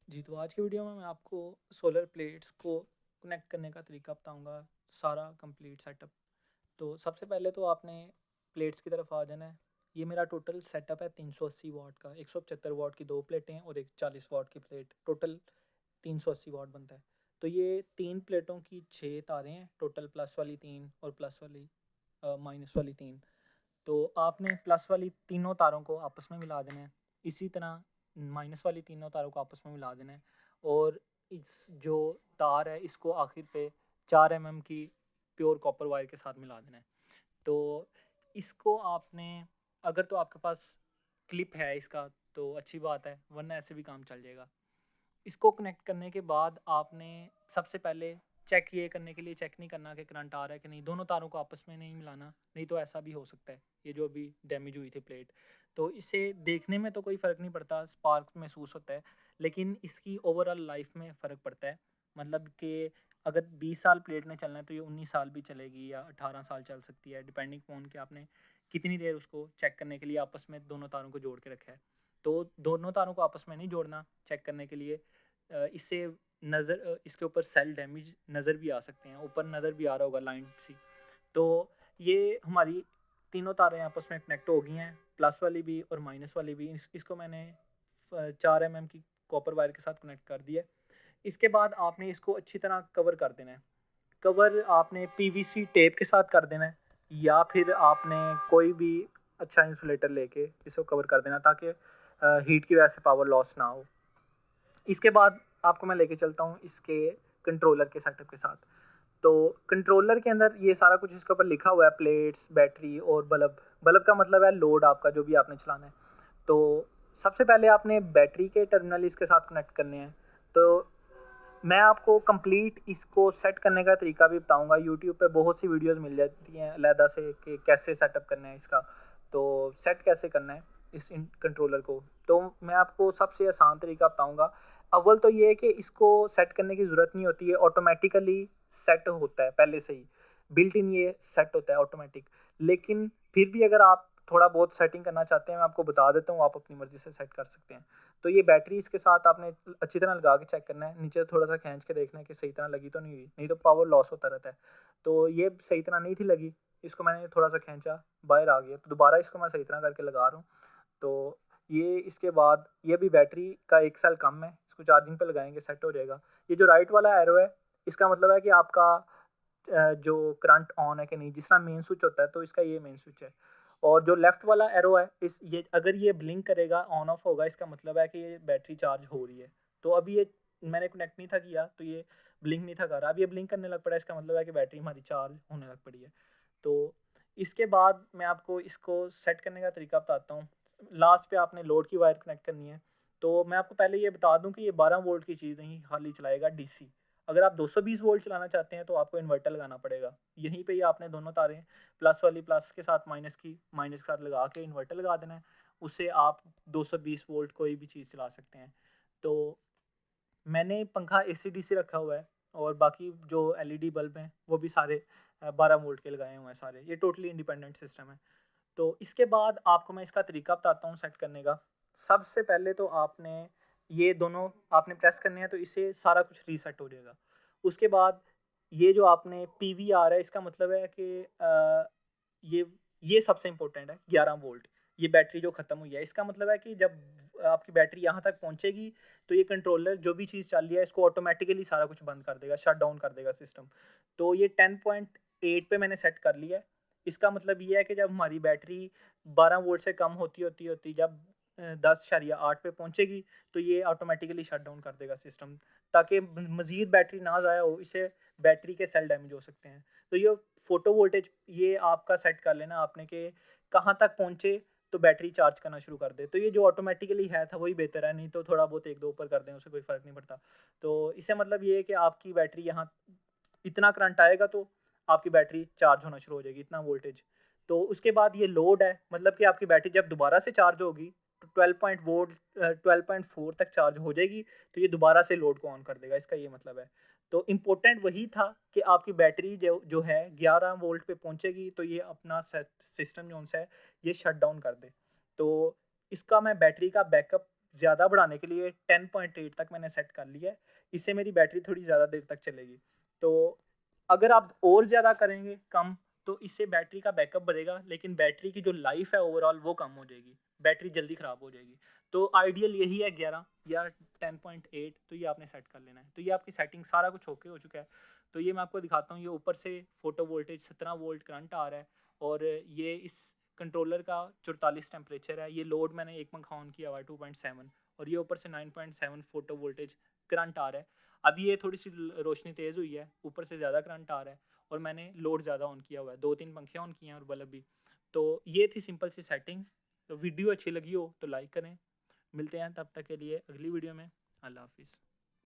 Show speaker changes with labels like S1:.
S1: जी, तो आज की वीडियो में मैं आपको सोलर प्लेट्स को कनेक्ट करने का तरीका बताऊँगा, सारा कंप्लीट सेटअप। तो सबसे पहले तो आपने प्लेट्स की तरफ आ जाना है। ये मेरा टोटल सेटअप है 380 वाट का, 175 वाट की 2 प्लेटें और एक 40 वाट की प्लेट, टोटल 380 वाट बनता है। तो ये 3 प्लेटों की 6 तारें हैं, टोटल प्लस वाली 3 और प्लस वाली माइनस वाली 3। तो आपने प्लस वाली तीनों तारों को आपस में मिला देना है। इसी तरह माइनस वाली तीनों तारों को आपस में मिला देना है और इस जो तार है इसको आखिर पे 4 एमएम की प्योर कॉपर वायर के साथ मिला देना है। तो इसको आपने, अगर तो आपके पास क्लिप है इसका तो अच्छी बात है, वरना ऐसे भी काम चल जाएगा। इसको कनेक्ट करने के बाद आपने सबसे पहले चेक ये करने के लिए चेक नहीं करना कि करंट आ रहा है कि नहीं, दोनों तारों को आपस में नहीं मिलाना, नहीं तो ऐसा भी हो सकता है। ये जो अभी डैमेज हुई थी प्लेट, तो इसे देखने में तो कोई फ़र्क नहीं पड़ता, स्पार्क महसूस होता है, लेकिन इसकी ओवरऑल लाइफ में फ़र्क पड़ता है। मतलब कि अगर 20 साल प्लेट ने चलना है तो ये 19 साल भी चलेगी या 18 साल चल सकती है, डिपेंडिंग ऑन कि आपने कितनी देर उसको चेक करने के लिए आपस में दोनों तारों को जोड़ के रखा है। तो दोनों तारों को आपस में नहीं जोड़ना चेक करने के लिए। इससे इसके ऊपर सेल डैमेज नज़र भी आ सकते हैं, ऊपर नज़र भी आ रहा होगा लाइन सी। तो ये हमारी तीनों तारें आपस में कनेक्ट हो गई हैं, प्लस वाली भी और माइनस वाली भी। इसको मैंने 4 की कॉपर वायर के साथ कनेक्ट कर दिया है। इसके बाद आपने इसको अच्छी तरह कवर कर देना है। कवर आपने पीवीसी टेप के साथ कर देना है, या फिर आपने कोई भी अच्छा इंसुलेटर लेके इसको कवर कर देना, ताकि हीट की वजह से पावर लॉस ना हो। इसके बाद आपको मैं लेके चलता हूँ इसके कंट्रोलर के सेटअप के साथ। तो कंट्रोलर के अंदर ये सारा कुछ इसके ऊपर लिखा हुआ है, प्लेट्स, बैटरी और बल्ब। बल्ब का मतलब है लोड आपका जो भी आपने चलाना है। तो सबसे पहले आपने बैटरी के टर्मिनल इसके साथ कनेक्ट करने हैं। तो मैं आपको कंप्लीट इसको सेट करने का तरीका भी बताऊंगा। यूट्यूब पे बहुत सी वीडियोस मिल जाती हैं अलहदा से कि कैसे सेटअप करना है इसका, तो सेट कैसे करना है इस कंट्रोलर को। तो मैं आपको सबसे आसान तरीका बताऊंगा। अव्वल तो ये है कि इसको सेट करने की ज़रूरत नहीं होती है, ऑटोमेटिकली सेट होता है पहले से ही, बिल्ट इन ये सेट होता है ऑटोमेटिक। लेकिन फिर भी अगर आप थोड़ा बहुत सेटिंग करना चाहते हैं, मैं आपको बता देता हूँ, आप अपनी मर्ज़ी से सेट कर सकते हैं। तो ये बैटरी इसके साथ आपने अच्छी तरह लगा के चेक करना है, नीचे थोड़ा सा खींच के देखना है कि सही तरह लगी तो नहीं हुई, नहीं तो पावर लॉस होता रहता है। तो ये सही तरह नहीं थी लगी, इसको मैंने थोड़ा सा खींचा, बाहर आ गया, तो दोबारा इसको मैं सही तरह करके लगा रहा हूँ। तो ये इसके बाद ये भी बैटरी का 1 साल कम है, इसको चार्जिंग पे लगाएंगे सेट हो जाएगा। ये जो राइट वाला एरो है, इसका मतलब है कि आपका जो करंट ऑन है कि नहीं, जिस तरह मेन स्विच होता है तो इसका ये मेन स्विच है। और जो लेफ्ट वाला एरो है, इस ये अगर ये ब्लिंक करेगा, ऑन ऑफ होगा, इसका मतलब है कि ये बैटरी चार्ज हो रही है। तो अभी ये मैंने कनेक्ट नहीं था किया तो ये ब्लिंक नहीं था कर रहा, अब ये ब्लिंक करने लग पड़ा है, इसका मतलब है कि बैटरी हमारी चार्ज होने लग पड़ी है। तो इसके बाद मैं आपको इसको सेट करने का तरीका बताता हूँ। लास्ट पे आपने लोड की वायर कनेक्ट करनी है। तो मैं आपको पहले ये बता दूं कि ये 12 वोल्ट की चीज़ नहीं, खाली चलाएगा डीसी। अगर आप 220 वोल्ट चलाना चाहते हैं तो आपको इन्वर्टर लगाना पड़ेगा। यहीं पे ही आपने दोनों तारें, प्लस वाली प्लस के साथ माइनस की माइनस के साथ लगा के इन्वर्टर लगा देना है। उससे आप 220 वोल्ट कोई भी चीज़ चला सकते हैं। तो मैंने पंखा एसी डीसी रखा हुआ है और बाकी जो एलईडी बल्ब हैं वो भी सारे 12 वोल्ट के लगाए हुए हैं सारे। ये टोटली इंडिपेंडेंट सिस्टम है। तो इसके बाद आपको मैं इसका तरीका बताता हूँ सेट करने का। सबसे पहले तो आपने ये दोनों आपने प्रेस करने हैं तो इससे सारा कुछ रीसेट हो जाएगा। उसके बाद ये जो आपने पीवीआर है, इसका मतलब है कि ये ये सबसे इम्पोर्टेंट है, 11 वोल्ट। ये बैटरी जो ख़त्म हुई है, इसका मतलब है कि जब आपकी बैटरी यहाँ तक पहुँचेगी तो ये कंट्रोलर जो भी चीज़ चल रही है इसको ऑटोमेटिकली सारा कुछ बंद कर देगा, शट डाउन कर देगा सिस्टम। तो ये 10.8 पे मैंने सेट कर लिया है। इसका मतलब ये है कि जब हमारी बैटरी 12 वोल्ट से कम होती जब 10.8 पे पहुंचेगी तो ये ऑटोमेटिकली शट डाउन कर देगा सिस्टम, ताकि मज़ीद बैटरी ना ज़ाया हो, इससे बैटरी के सेल डैमेज हो सकते हैं। तो ये फ़ोटो वोल्टेज ये आपका सेट कर लेना आपने कि कहाँ तक पहुँचे तो बैटरी चार्ज करना शुरू कर दे। तो ये जो ऑटोमेटिकली है था वही बेहतर है, नहीं तो थोड़ा बहुत 1-2 ऊपर कर दें उससे कोई फ़र्क नहीं पड़ता। तो इससे मतलब ये है कि आपकी बैटरी यहाँ इतना करंट आएगा तो आपकी बैटरी चार्ज होना शुरू हो जाएगी, इतना वोल्टेज। तो उसके बाद ये लोड है, मतलब कि आपकी बैटरी जब दोबारा से चार्ज होगी तो 12.4 तक चार्ज हो जाएगी, तो ये दोबारा से लोड को ऑन कर देगा, इसका ये मतलब है। तो इम्पोर्टेंट वही था कि आपकी बैटरी जो जो है 11 वोल्ट पे पहुंचेगी तो ये अपना सिस्टम जो है ये शट डाउन कर दे। तो इसका मैं बैटरी का बैकअप ज़्यादा बढ़ाने के लिए 10.8 तक मैंने सेट कर लिया है। इससे मेरी बैटरी थोड़ी ज़्यादा देर तक चलेगी। तो अगर आप और ज़्यादा करेंगे कम, तो इससे बैटरी का बैकअप बढ़ेगा, लेकिन बैटरी की जो लाइफ़ है ओवरऑल वो कम हो जाएगी, बैटरी जल्दी ख़राब हो जाएगी। तो आइडियल यही है 11 या 10.8, तो ये आपने सेट कर लेना है। तो ये आपकी सेटिंग सारा कुछ ओके हो चुका है। तो ये मैं आपको दिखाता हूँ, ये ऊपर से फ़ोटो वोल्टेज 17 वोल्ट करंट आ रहा है, और ये इस कंट्रोलर का 44 टेम्परेचर है। ये लोड मैंने एक पंखा ऑन किया हुआ है 2.7, और ये ऊपर से 9.7 फोटो वोल्टेज करंट आ रहा है। अभी ये थोड़ी सी रोशनी तेज़ हुई है, ऊपर से ज़्यादा करंट आ रहा है, और मैंने लोड ज़्यादा ऑन किया हुआ है, 2-3 पंखे ऑन किए हैं और बल्ब भी। तो ये थी सिंपल सी सेटिंग। तो वीडियो अच्छी लगी हो तो लाइक करें। मिलते हैं तब तक के लिए अगली वीडियो में। अल्लाह हाफिज़।